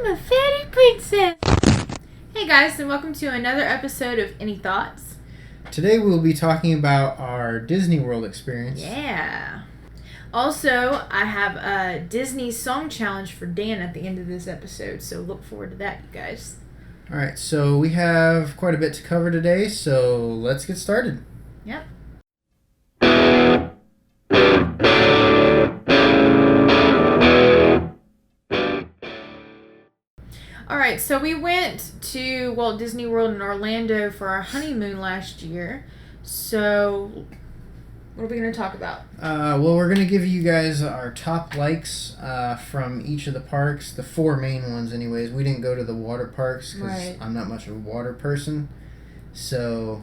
I'm a fairy princess. Hey guys, and welcome to another episode of Any Thoughts? Today we'll be talking about our Disney World experience. Yeah. Also, I have a Disney song challenge for Dan at the end of this episode, so look forward to that, you guys. Alright, so we have quite a bit to cover today, so let's get started. Yep. Alright, so we went to Walt Disney World in Orlando for our honeymoon last year. So, what are we going to talk about? Well, we're going to give you guys our top likes from each of the parks, the four main ones anyways. We didn't go to the water parks because I'm not much of a water person. So,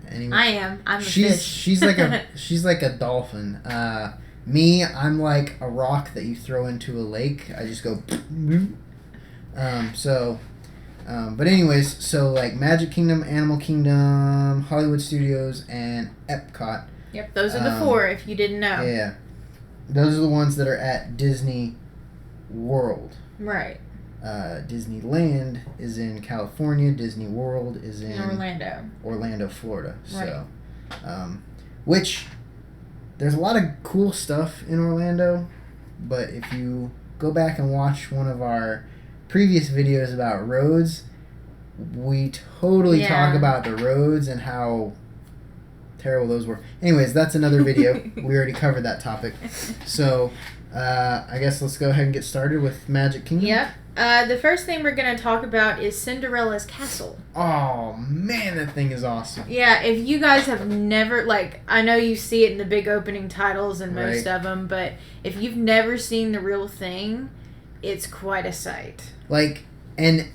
anyway. I am. I'm a fish. She's like a dolphin. Me, I'm like a rock that you throw into a lake. I just go... But anyways, so like Magic Kingdom, Animal Kingdom, Hollywood Studios, and Epcot. Yep, those are the four, if you didn't know. Yeah. Those are the ones that are at Disney World. Right. Disneyland is in California. Disney World is in Orlando, Florida. Right. So, which, there's a lot of cool stuff in Orlando, but if you go back and watch one of our previous videos about roads, we totally talk about the roads and how terrible those were. Anyways, that's another video. We already covered that topic. So, I guess let's go ahead and get started with Magic Kingdom. Yep. The first thing we're going to talk about is Cinderella's Castle. Oh, man, that thing is awesome. Yeah, if you guys have never, I know you see it in the big opening titles and most of them, but if you've never seen the real thing, it's quite a sight. And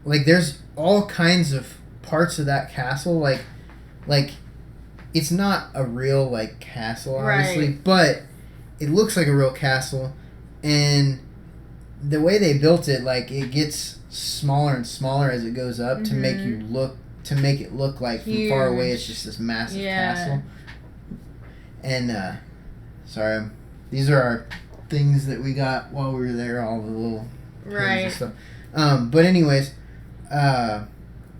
there's all kinds of parts of that castle, like it's not a real castle obviously, but it looks like a real castle, and the way they built it, it gets smaller and smaller as it goes up to make it look like huge. From far away it's just this massive castle. And sorry, these are our things that we got while we were there, all the little and stuff. But anyways,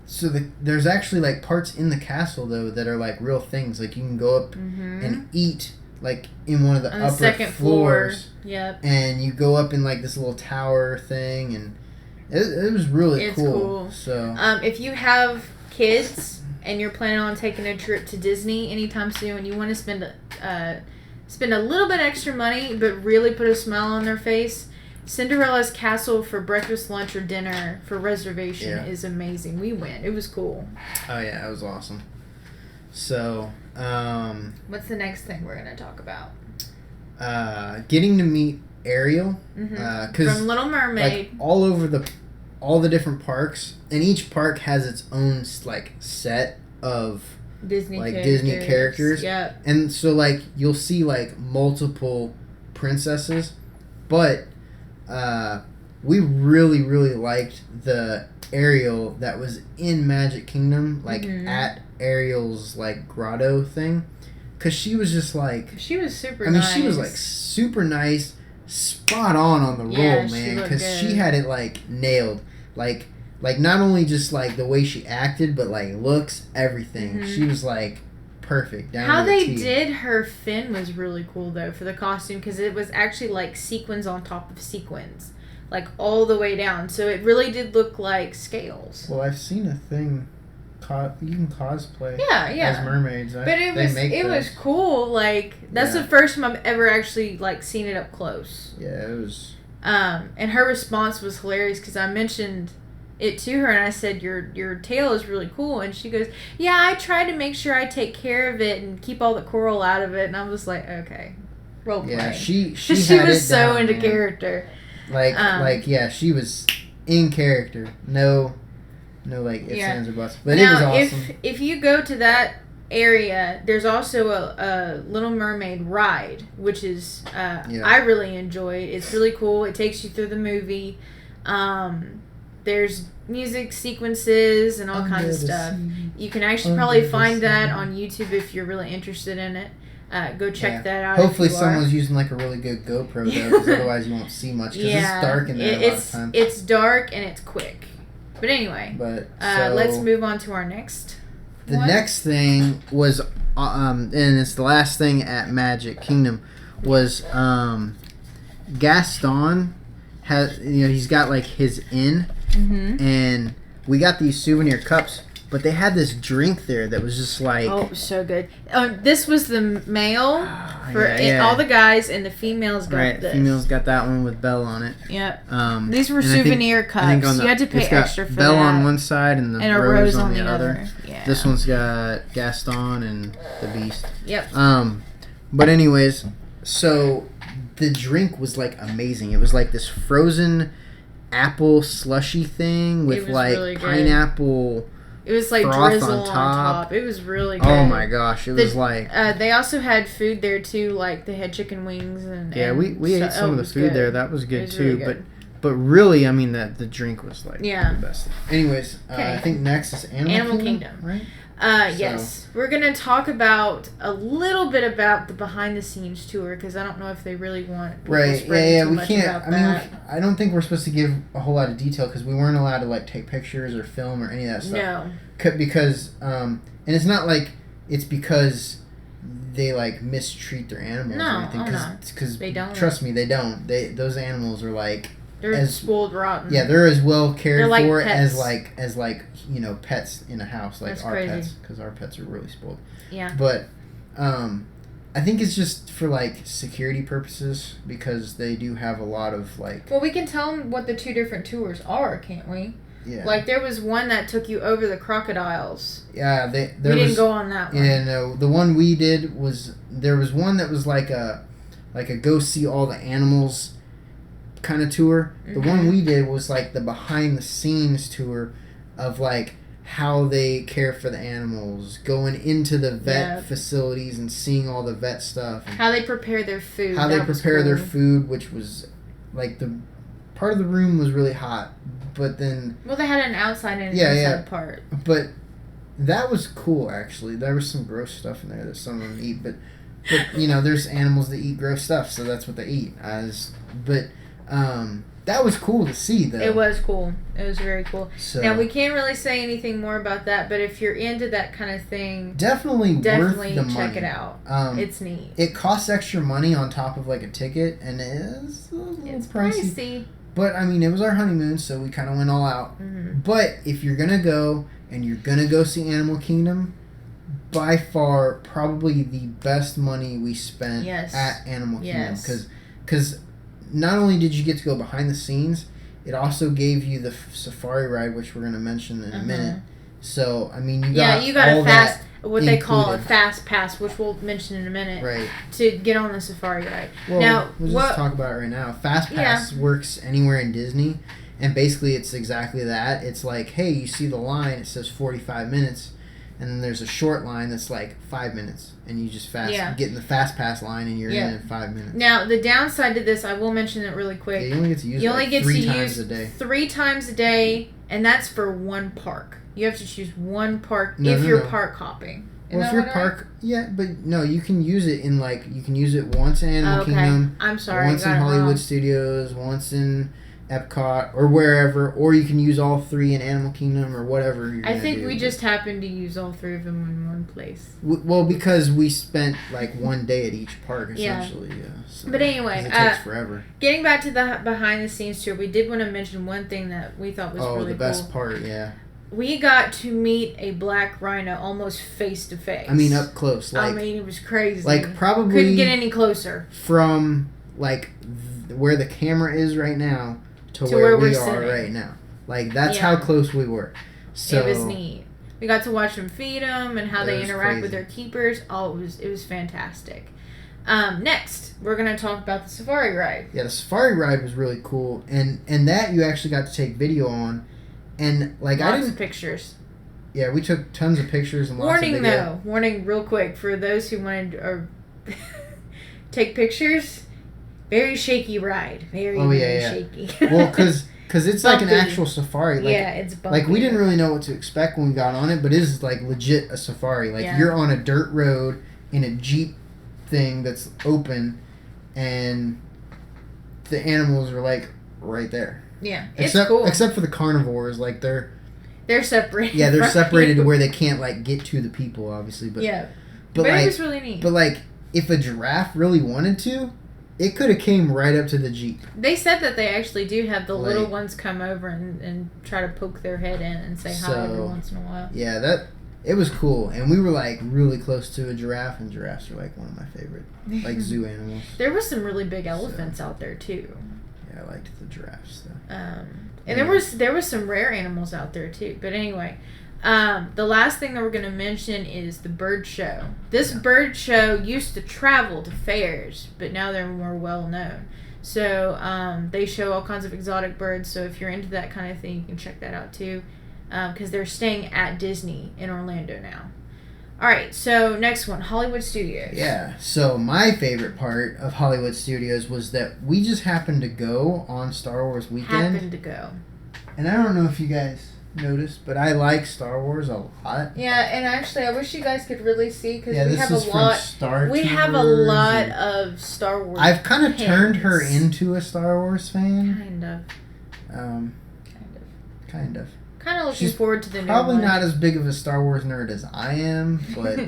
so there's actually parts in the castle though that are real things. You can go up and eat in one of the upper second floors. Yep. And you go up in this little tower thing, and it was really cool. So if you have kids and you're planning on taking a trip to Disney anytime soon, and you want to spend a little bit extra money, but really put a smile on their face, Cinderella's Castle for breakfast, lunch, or dinner for reservation is amazing. We went. It was cool. Oh, yeah. It was awesome. So, what's the next thing we're going to talk about? Getting to meet Ariel. From Little Mermaid. All the different parks, and each park has its own, set of Disney characters. Yeah. And so you'll see multiple princesses, but we really liked the Ariel that was in Magic Kingdom, at Ariel's grotto thing, cuz she was just she was super nice. She was super nice, spot on the roll, man, cuz she had it nailed. Not only just the way she acted, but looks, everything. She was perfect down How to the they T. did her fin was really cool though for the costume, because it was actually sequins on top of sequins, all the way down. So it really did look like scales. Well, I've seen a thing. You can cosplay. As mermaids. But it was cool. That's the first time I've ever actually seen it up close. Yeah, it was. And her response was hilarious, because I mentioned it to her and I said, your tail is really cool, and she goes, yeah, I try to make sure I take care of it and keep all the coral out of it. And I was like, okay, role play. Yeah, she was so into character. She was in character. No ifs, ands, or buts. But now, it was awesome. If you go to that area, there's also a Little Mermaid ride, which is I really enjoyed. It's really cool. It takes you through the movie. There's music sequences and all kinds of stuff. You can actually probably find that on YouTube if you're really interested in it. Go check that out. Hopefully someone's using like a really good GoPro though, because otherwise you won't see much. Because it's dark in there a lot of times. It's dark and it's quick. But anyway, let's move on to our next. The next thing was, and it's the last thing at Magic Kingdom, was Gaston has, he's got like his inn, and we got these souvenir cups, but they had this drink there that was just like, oh, so good. This was the male for all the guys, and the females got this. Females got that one with Belle on it. Yep. These were souvenir cups. You had to pay extra for Belle that. on one side and a rose on the other. Yeah. This one's got Gaston and the Beast. Yep. But anyways, so the drink was like amazing. It was like this frozen apple slushy thing with like really pineapple. It was like drizzle on top. It was really good. Oh my gosh, it was like. They also had food there too, like they had chicken wings and. Yeah, we ate some of the food there. That was good too. Really good. But really, I mean, the drink was like the best. Anyways, I think next is Animal Kingdom, right? Yes. We're going to talk about a little bit about the behind the scenes tour, because I don't know if they really want people spreading too much about that. I don't think we're supposed to give a whole lot of detail, because we weren't allowed to like take pictures or film or any of that stuff. No. Because, and it's not like it's because they like mistreat their animals or anything. Because they don't. Trust me, they don't. Those animals are like... They're spoiled rotten. Yeah, they're as well cared like for pets. as pets in a house, like That's our crazy. pets, because our pets are really spoiled. Yeah. But I think it's just for like security purposes, because they do have a lot of like. Well, we can tell them what the two different tours are, can't we? Yeah. Like there was one that took you over the crocodiles. Yeah, we didn't go on that one. Yeah, no. The one we did was there was one that was like a go see all the animals kind of tour. The one we did was like the behind the scenes tour of like how they care for the animals, going into the vet facilities and seeing all the vet stuff, and how they prepare their food, their food, which was like the part of the room was really hot, but then they had an outside and an inside part, but that was cool. Actually, there was some gross stuff in there that some of them eat, but there's animals that eat gross stuff, so that's what they eat. That was cool to see, though. It was cool. It was very cool. So, now, we can't really say anything more about that, but if you're into that kind of thing, definitely worth the check money. it out. It's neat. It costs extra money on top of like a ticket, and it's pricey. But I mean, it was our honeymoon, so we kind of went all out. Mm-hmm. But if you're gonna go and you're gonna go see Animal Kingdom, by far probably the best money we spent at Animal Kingdom, because not only did you get to go behind the scenes, it also gave you the safari ride, which we're going to mention in a minute. So, I mean, you got a fast, what they call a fast pass, which we'll mention in a minute, right, to get on the safari ride. Well, now, we'll just talk about it right now. Fast pass works anywhere in Disney, and basically it's exactly that. It's like, hey, you see the line, it says 45 minutes, and then there's a short line that's like 5 minutes, and you just get in the fast pass line, and you're in 5 minutes. Now, the downside to this, I will mention it really quick. You only get to use it 3 times a day. 3 times a day, and that's for one park. You have to choose one park if you're park hopping. Well, if you're but no, you can use it in you can use it once in Animal Kingdom. I'm sorry, once in Hollywood Studios, once in Epcot or wherever, or you can use all 3 in Animal Kingdom or whatever. I think we just happened to use all 3 of them in one place. Well, because we spent like 1 day at each park essentially. Yeah. So, but anyway, it takes forever. Getting back to the behind the scenes tour, we did want to mention one thing that we thought was really cool. Oh, the best part, yeah. We got to meet a black rhino almost face to face. I mean, up close. It was crazy. Like, probably couldn't get any closer from where the camera is right now to where we are right now. Like, that's how close we were. So it was neat. We got to watch them feed them and how they interact with their keepers. It was fantastic. Next, we're going to talk about the safari ride. Yeah, the safari ride was really cool, and that you actually got to take video on, and lots of pictures. Yeah, we took tons of pictures and lots of video. Warning real quick for those who wanted to take pictures. Very shaky ride. Very shaky. Well, because it's like an actual safari. It's bumpy. We didn't really know what to expect when we got on it, but it is legit a safari. You're on a dirt road in a Jeep thing that's open, and the animals are like right there. Yeah, it's cool. Except for the carnivores, like they're separated. Yeah, they're separated to where they can't like get to the people, obviously. But yeah, but like, like, it was really neat. But like, if a giraffe really wanted to, it could have came right up to the Jeep. They said that they actually do have the Like, little ones come over and try to poke their head in and say hi every once in a while. Yeah, it was cool, and we were like really close to a giraffe, and giraffes are like one of my favorite like zoo animals. There was some really big elephants out there too. Yeah, I liked the giraffes though. And there was some rare animals out there too. But anyway, the last thing that we're going to mention is the bird show. This bird show used to travel to fairs, but now they're more well known. So they show all kinds of exotic birds. So if you're into that kind of thing, you can check that out too, because they're staying at Disney in Orlando now. All right, so next one, Hollywood Studios. Yeah, so my favorite part of Hollywood Studios was that we just happened to go on Star Wars weekend. Happened to go. And I don't know if you guys noticed, but I like Star Wars a lot. Yeah, and actually, I wish you guys could really see, because we have a from lot. Star We Tours have a lot of Star Wars. I've kind of pins. turned her into a Star Wars fan. Kind of. Kind of. Kind of looking forward to the new one. Probably not as big of a Star Wars nerd as I am, but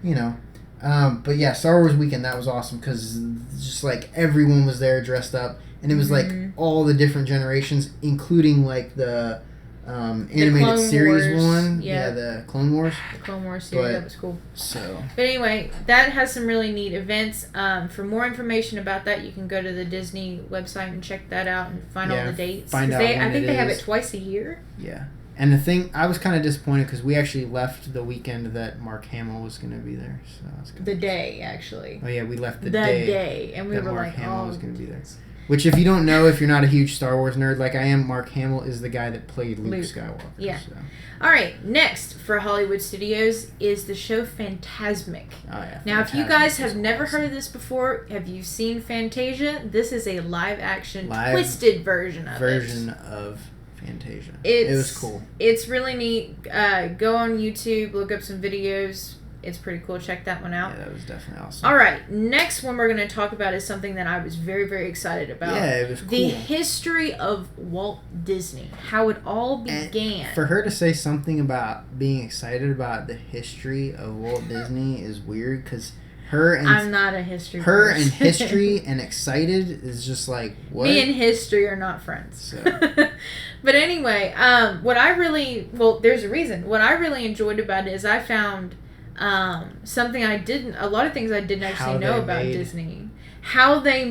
you know. But yeah, Star Wars weekend, that was awesome because just like everyone was there dressed up, and it was like all the different generations, including like the animated series one. Yeah, the Clone Wars. The Clone Wars series, that was cool. So. But anyway, that has some really neat events. For more information about that, you can go to the Disney website and check that out and find all the dates. I think they have it twice a year. Yeah. And the thing, I was kind of disappointed because we actually left the weekend that Mark Hamill was going to be there. So I was the day, actually. Oh, yeah, we left the day. And we were Mark like, Hamill was going to be there. Which, if you don't know, if you're not a huge Star Wars nerd like I am, Mark Hamill is the guy that played Luke Skywalker. Yeah. So. All right, next for Hollywood Studios is the show Fantasmic. Oh, yeah. Now, if you guys have never heard of this before, have you seen Fantasia? This is a live-action, twisted version of Fantasia. It was cool. It's really neat. Go on YouTube, look up some videos. It's pretty cool. Check that one out. Yeah, that was definitely awesome. All right, next one we're going to talk about is something that I was very, very excited about. Yeah, it was cool. The history of Walt Disney, how it all began. And for her to say something about being excited about the history of Walt Disney is weird because I'm not a history person. And history and excited is just like, what? Me and history are not friends. So. But anyway, there's a reason. What I really enjoyed about it is I found a lot of things I didn't actually know about Disney. How they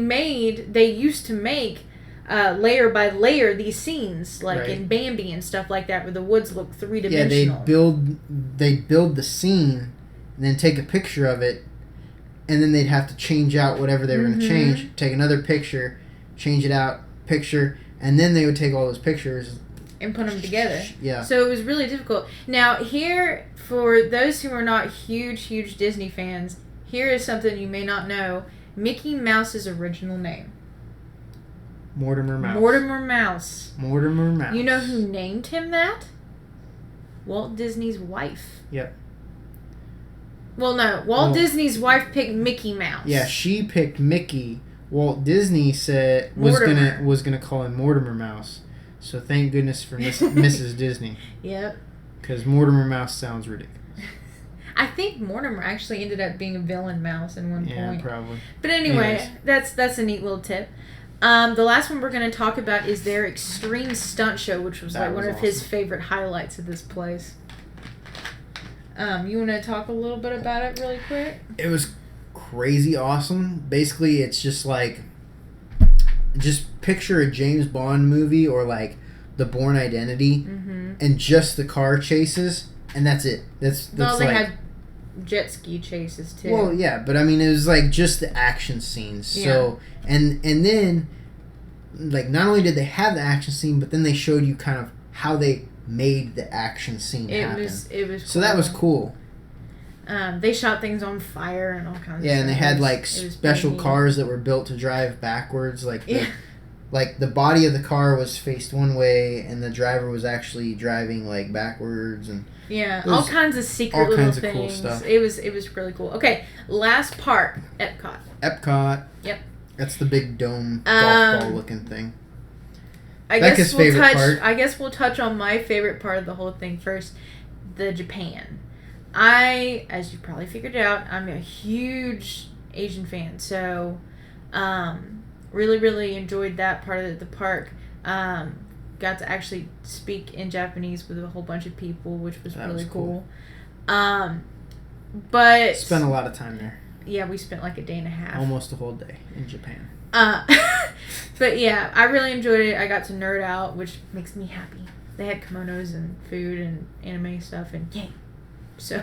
used to make layer by layer these scenes, like in Bambi and stuff like that, where the woods look three-dimensional. Yeah, they build the scene and then take a picture of it, and then they'd have to change out whatever they were going to change, take another picture, change it out, picture, and then they would take all those pictures and put them together. Yeah. So it was really difficult. Now, here, for those who are not huge Disney fans, here is something you may not know. Mickey Mouse's original name. Mortimer Mouse. Mortimer Mouse. You know who named him that? Walt Disney's wife. Yep. Well, no. Walt Disney's wife picked Mickey Mouse. Yeah, she picked Mickey. Walt Disney said was gonna call him Mortimer Mouse. So thank goodness for Mrs. Disney. Yep. Because Mortimer Mouse sounds ridiculous. I think Mortimer actually ended up being a villain mouse in one point. Yeah, probably. But anyway, that's a neat little tip. The last one we're going to talk about is their Extreme Stunt Show, which was one of his favorite highlights of this place. You want to talk a little bit about it really quick? It was crazy awesome. Basically, it's just like, just picture a James Bond movie or like The Bourne Identity, and just the car chases, and that's it. That's they had jet ski chases too. Well, yeah, but I mean, it was like just the action scenes. Yeah. So and then, like, not only did they have the action scene, but then they showed you kind of how they made the action scene happen. It was cool. So that was cool. They shot things on fire and all kinds of stuff. Yeah, and they had like special cars that were built to drive backwards, like like the body of the car was faced one way and the driver was actually driving like backwards and all kinds of secret all little kinds of things. cool stuff. It was really cool. Okay, last park, Epcot. Yep. That's the big dome golf ball looking thing. I Becca's favorite part. I guess we'll touch on my favorite part of the whole thing first, the Japan. As you probably figured out, I'm a huge Asian fan, so really, really enjoyed that part of the park. Got to actually speak in Japanese with a whole bunch of people, which was really cool. But spent a lot of time there. Yeah, we spent like a day and a half. Almost a whole day in Japan. But yeah, I really enjoyed it. I got to nerd out, which makes me happy. They had kimonos and food and anime stuff and yay. So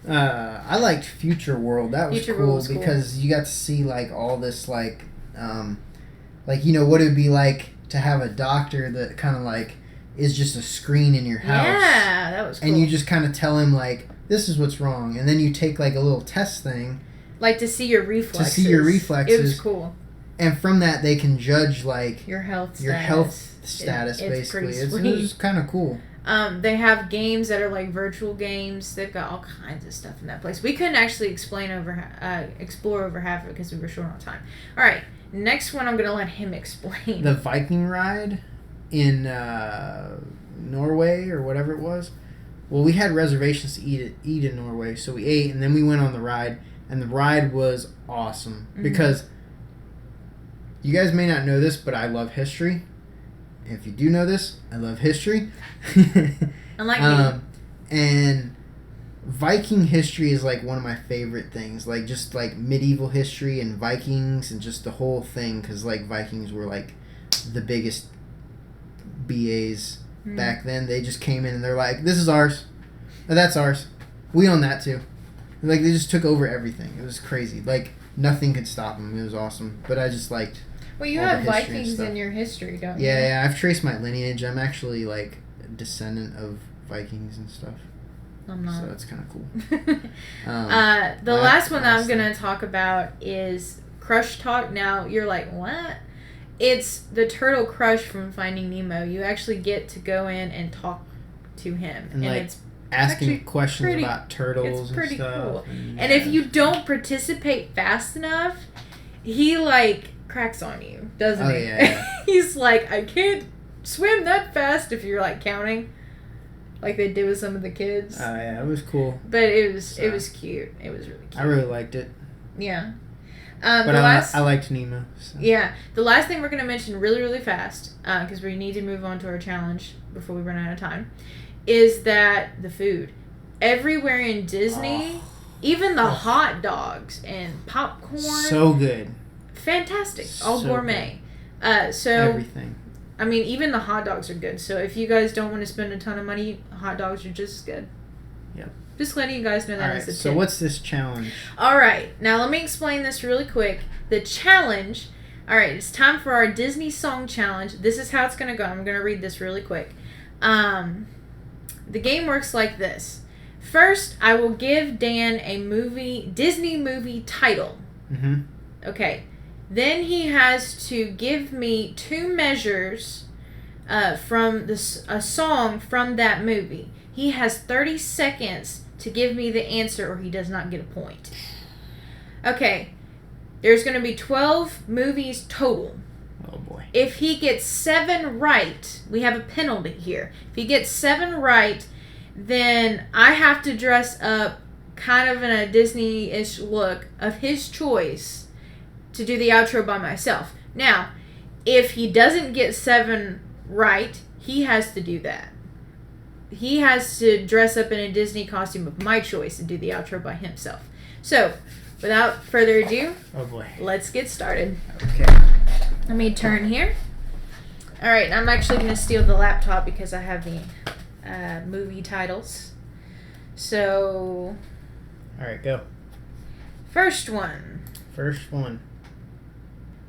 I liked Future World. That was cool because you got to see like all this like you know what it would be like to have a doctor that kind of like is just a screen in your house. Yeah, that was cool. And you just kind of tell him like this is what's wrong, and then you take like a little test thing. Like to see your reflexes. It was cool. And from that, they can judge like your health status. Basically, it was kind of cool. They have games that are like virtual games. They've got all kinds of stuff in that place. We couldn't actually explore over half of it because we were short on time. All right, next one I'm gonna let him explain. The Viking ride in Norway or whatever it was. Well, we had reservations to eat in Norway, so we ate and then we went on the ride, and the ride was awesome because you guys may not know this, but I love history. If you do know this, I love history. Unlike me. And Viking history is like one of my favorite things. Like just like medieval history and Vikings and just the whole thing. Because like Vikings were like the biggest BAs back then. They just came in and they're like, this is ours. Oh, that's ours. We own that too. And like they just took over everything. It was crazy. Like nothing could stop them. It was awesome. But I just liked... Well, you have Vikings in your history, don't you? Yeah, I've traced my lineage. I'm actually, like, a descendant of Vikings and stuff. I'm not. So it's kind of cool. The last one that I'm going to talk about is Crush Talk. Now, you're like, what? It's the Turtle Crush from Finding Nemo. You actually get to go in and talk to him. And like, it's asking questions about turtles and stuff. It's pretty cool. And if you don't participate fast enough, he, like... cracks on you, doesn't he? Yeah. He's like, I can't swim that fast if you're like counting, like they did with some of the kids. Oh yeah, it was cool. But it was cute. It was really cute. I really liked it. Yeah. But I liked Nemo. So. Yeah. The last thing we're gonna mention really, really fast, because we need to move on to our challenge before we run out of time, is that the food everywhere in Disney, even the hot dogs and popcorn, so good. Fantastic. All gourmet. So everything. I mean, even the hot dogs are good. So if you guys don't want to spend a ton of money, hot dogs are just as good. Yep. Just letting you guys know that as a tip. So what's this challenge? All right. Now let me explain this really quick. The challenge. All right. It's time for our Disney song challenge. This is how it's going to go. I'm going to read this really quick. The game works like this. First, I will give Dan a Disney movie title. Mm-hmm. Okay. Then he has to give me 2 measures from a song from that movie. He has 30 seconds to give me the answer or he does not get a point. Okay. There's going to be 12 movies total. Oh boy. If he gets 7 right, we have a penalty here. If he gets 7 right, then I have to dress up kind of in a Disney-ish look of his choice to do the outro by myself. Now, if he doesn't get 7 right, he has to do that. He has to dress up in a Disney costume of my choice and do the outro by himself. So, without further ado, oh boy, let's get started. Okay. Let me turn here. All right, I'm actually going to steal the laptop because I have the movie titles. So, all right, go. First one.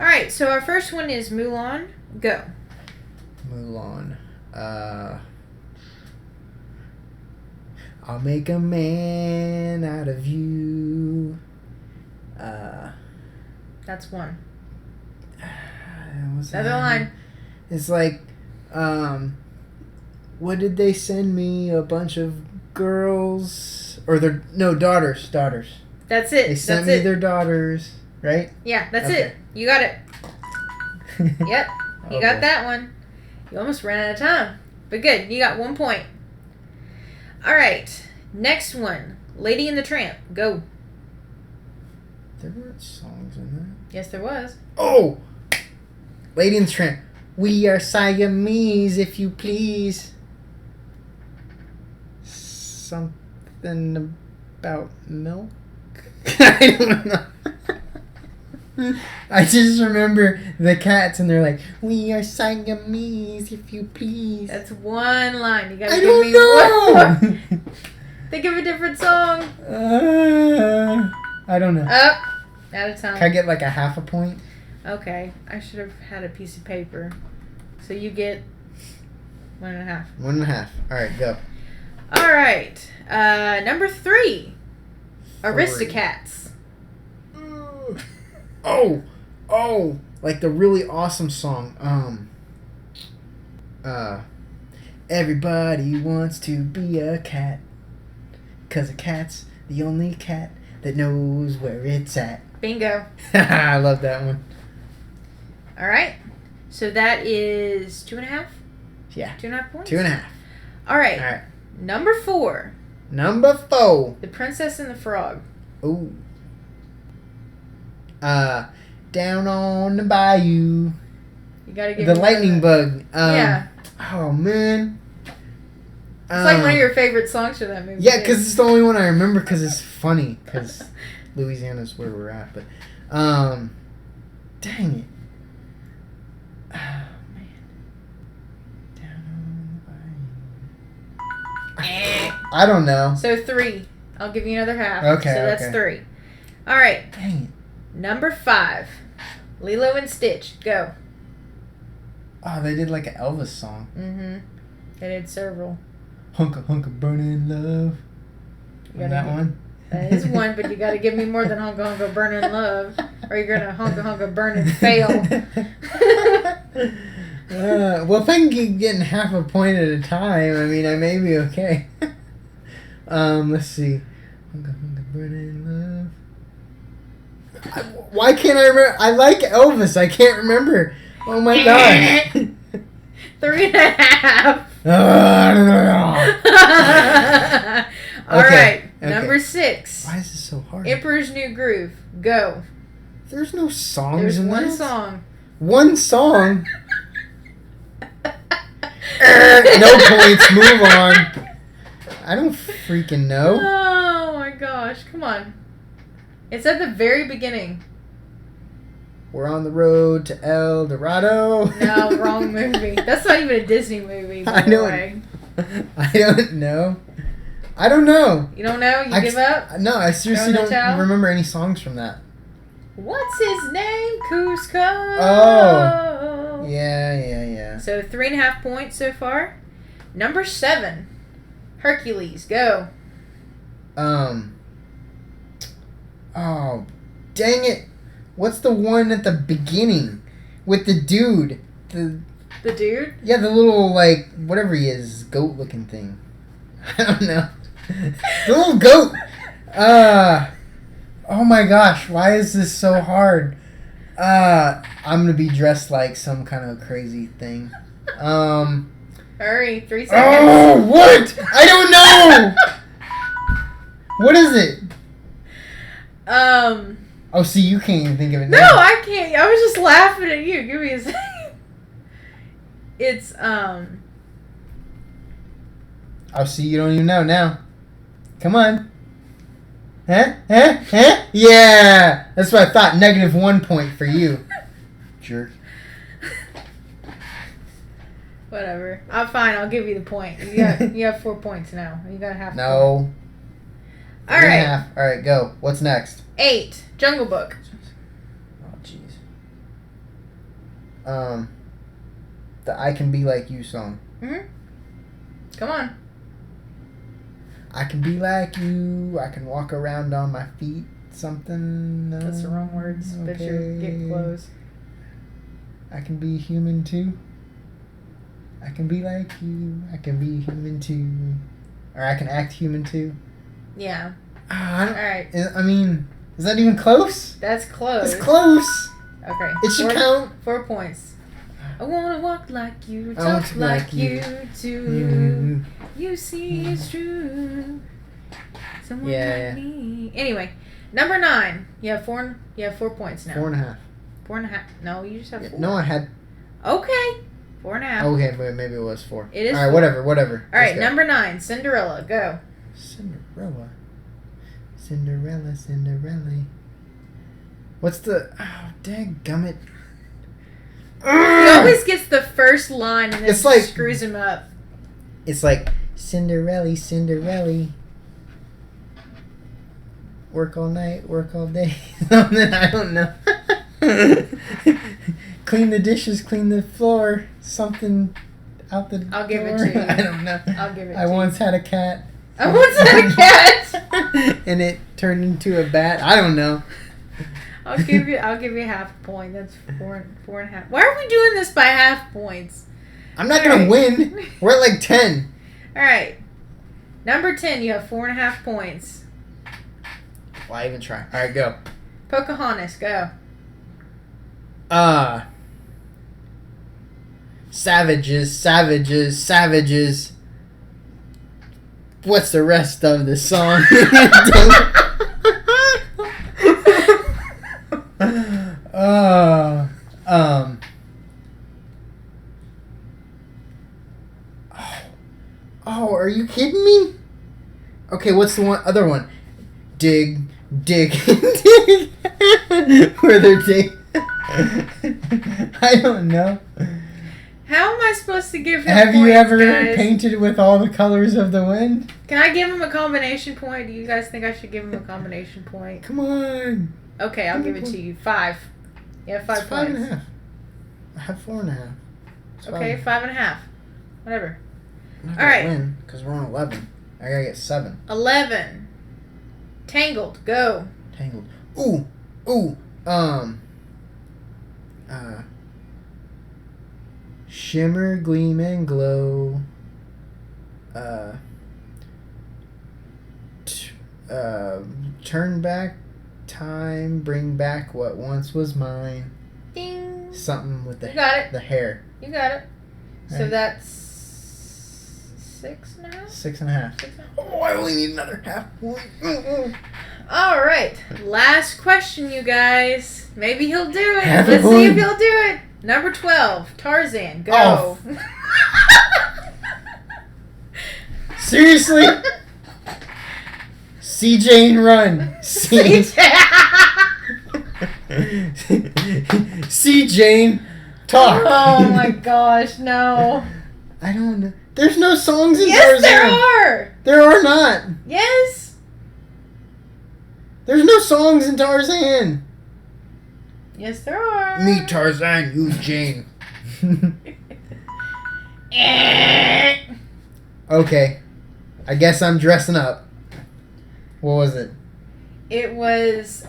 All right, so our first one is Mulan. Go. Mulan. I'll make a man out of you. That's one. What's Another that? line. It's like, what did they send me? A bunch of girls, or daughters. That's it. They sent me their daughters, right? Yeah, that's Okay. it. You got it. Yep, you got that one. You almost ran out of time, but good. You got 1 point. All right, next one. Lady and the Tramp. Go. There weren't songs in there. Yes, there was. Oh! Lady and the Tramp. We are Siamese, if you please. Something about milk? I don't know. I just remember the cats and they're like, we are Siamese, if you please. That's one line. You gotta I give don't me know! one more. Think of a different song. I don't know. Up. Out of time. Can I get like a half a point? Okay. I should have had a piece of paper. So you get 1.5. 1.5. Alright, go. All right. Number 3. Aristocats. Oh, like the really awesome song. Everybody wants to be a cat, 'cause a cat's the only cat that knows where it's at. Bingo. I love that one. All right. So that is 2.5? Yeah. 2.5 points? 2.5. All right. Alright. Number 4. Number 4. The Princess and the Frog. Ooh. Down on the bayou. You gotta give The me lightning one. bug. Yeah. Oh, man. It's like one of your favorite songs for that movie. Yeah, too. because it's the only one I remember because it's funny. Because Louisiana's where we're at. But, dang it. Oh, man. Down on the bayou. I don't know. So 3. I'll give you another half. Okay, So that's okay. 3. All right. Dang it. Number 5. Lilo and Stitch. Go. Oh, they did like an Elvis song. Mm-hmm. They did several. Hunka hunka burning love. You That gotta one? That is one, but you got to give me more than Honka Honka Burnin' Love, or you're going to Honka Honka Burnin' Fail. Well, if I can keep getting half a point at a time, I mean, I may be okay. Let's see. Hunka hunka burning love. Why can't I remember? I like Elvis. I can't remember. Oh my gosh. 3.5. All Okay, right, okay. number 6. Why is this so hard? Emperor's New Groove. Go. There's no songs There's in one this. song. One song. No points. Move on. I don't freaking know. Oh my gosh! Come on. It's at the very beginning. We're on the road to El Dorado. No, wrong movie. That's not even a Disney movie, by the way. I don't know. I don't know. You don't know? You give up? No, I seriously Throw in the don't towel? remember any songs from that. What's his name? Cusco. Oh. Yeah. So 3.5 points so far. Number 7. Hercules. Go. Oh, dang it. What's the one at the beginning with the dude? The dude? Yeah, the little, like, whatever he is, goat-looking thing. I don't know. The little goat. Oh my gosh, why is this so hard? I'm gonna be dressed like some kind of crazy thing. Hurry, 3 seconds. Oh, what? I don't know! What is it? Oh, see, you can't even think of it now. No, I can't. I was just laughing at you. Give me a second. It's, Oh, see, you don't even know now. Come on. Huh? Yeah! That's what I thought. -1 point for you. Jerk. whatever. I'm fine. I'll give you the point. You have 4 points now. You got half. No. All right. All right, go. What's next? 8. Jungle Book. Oh, jeez. The I Can Be Like You song. Come on. I can be like you. I can walk around on my feet. Something. That's the wrong words, but you're getting close. I can be human too. I can be like you. I can be human too. Or I can act human too. Yeah. Alright. I mean, is that even close? That's close. It's close. Okay. It should count. 4 points. I wanna walk like you, I want talk to like like you too. You see it's true. Someone like me. Anyway, number 9. You have 4 points now. 4.5. 4.5. No, you just have 4. No, I had. Okay. 4.5. Okay, but maybe it was 4. It is. All right, 4. whatever. All right, number 9, Cinderella. Go. Cinderella. Cinderella. What's the? Oh, dadgummit. He always gets the first line and then It's like- screws him up. It's like Cinderella. Work all night, work all day. Something I don't know. Clean the dishes, clean the floor. Something out the I'll give it door. to you. I don't know. I'll give it I to once had a cat. you. I once had a cat. And it turned into a bat. I don't know. I'll give you half a point. That's 4.5. Why are we doing this by half points? I'm not All gonna right. win. We're at like 10. All right. Number 10, you have 4.5 points. Why even try? All right, go. Pocahontas, go. Savages. What's the rest of the song? Oh, are you kidding me? Okay, what's the other one? Dig. Where they're dig. I don't know. How am I supposed to give him Have you points, ever guys? painted with all the colors of the wind? Can I give him a combination point? Do you guys think I should give him a combination point? Come on. Okay, I'll give it to you. 5. You have 5 It's points. 5.5. I have 4.5. It's Okay, 5.5. Whatever. I'm not All right. win because we're on 11. I gotta get 7. 11. Tangled, go. Tangled. Ooh. Shimmer, gleam, and glow. Turn back time, bring back what once was mine. Ding. Something with the You got it. the hair. You got it. So Right. that's 6.5? 6.5. 6.5. Oh, I only need another half point. All right. Last question, you guys. Maybe he'll do it. Have a Let's see if point. he'll do it. Number 12, Tarzan, go. Oh. Seriously? See Jane run. See Jane talk. Oh my gosh, no. I don't know. There's no songs in Yes, Tarzan. there are. There are not. Yes. There's no songs in Tarzan. Yes, there are. Me Tarzan, you Jane. Okay. I guess I'm dressing up. What was it? It was,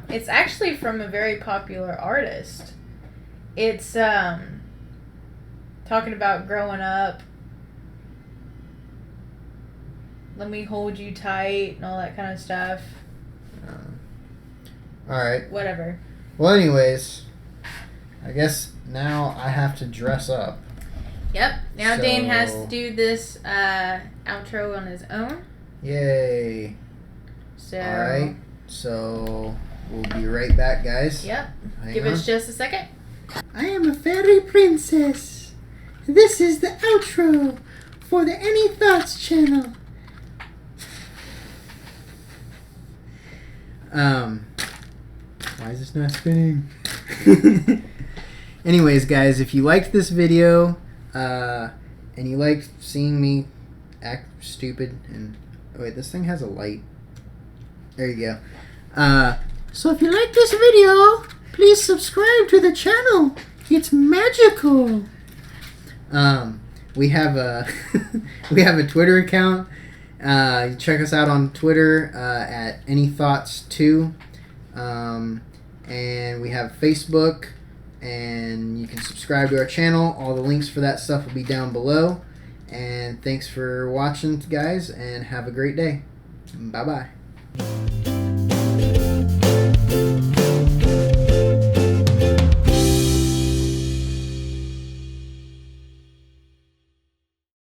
it's actually from a very popular artist. It's, talking about growing up. Let me hold you tight and all that kind of stuff. Alright. Whatever. Well, anyways, I guess now I have to dress up. Yep. Now So- Dane has to do this, outro on his own. Yay. So. Alright. So, we'll be right back, guys. Yep. Hang Give on. us just a second. I am a fairy princess. This is the outro for the Any Thoughts channel. Why is this not spinning? Anyways, guys, if you liked this video, and you liked seeing me act stupid, and oh wait, this thing has a light. There you go. So if you like this video, please subscribe to the channel. It's magical. We have a we have a Twitter account. You check us out on Twitter at AnyThoughts2, and we have Facebook and you can subscribe to our channel. All the links for that stuff will be down below. And thanks for watching, guys, and have a great day. Bye-bye.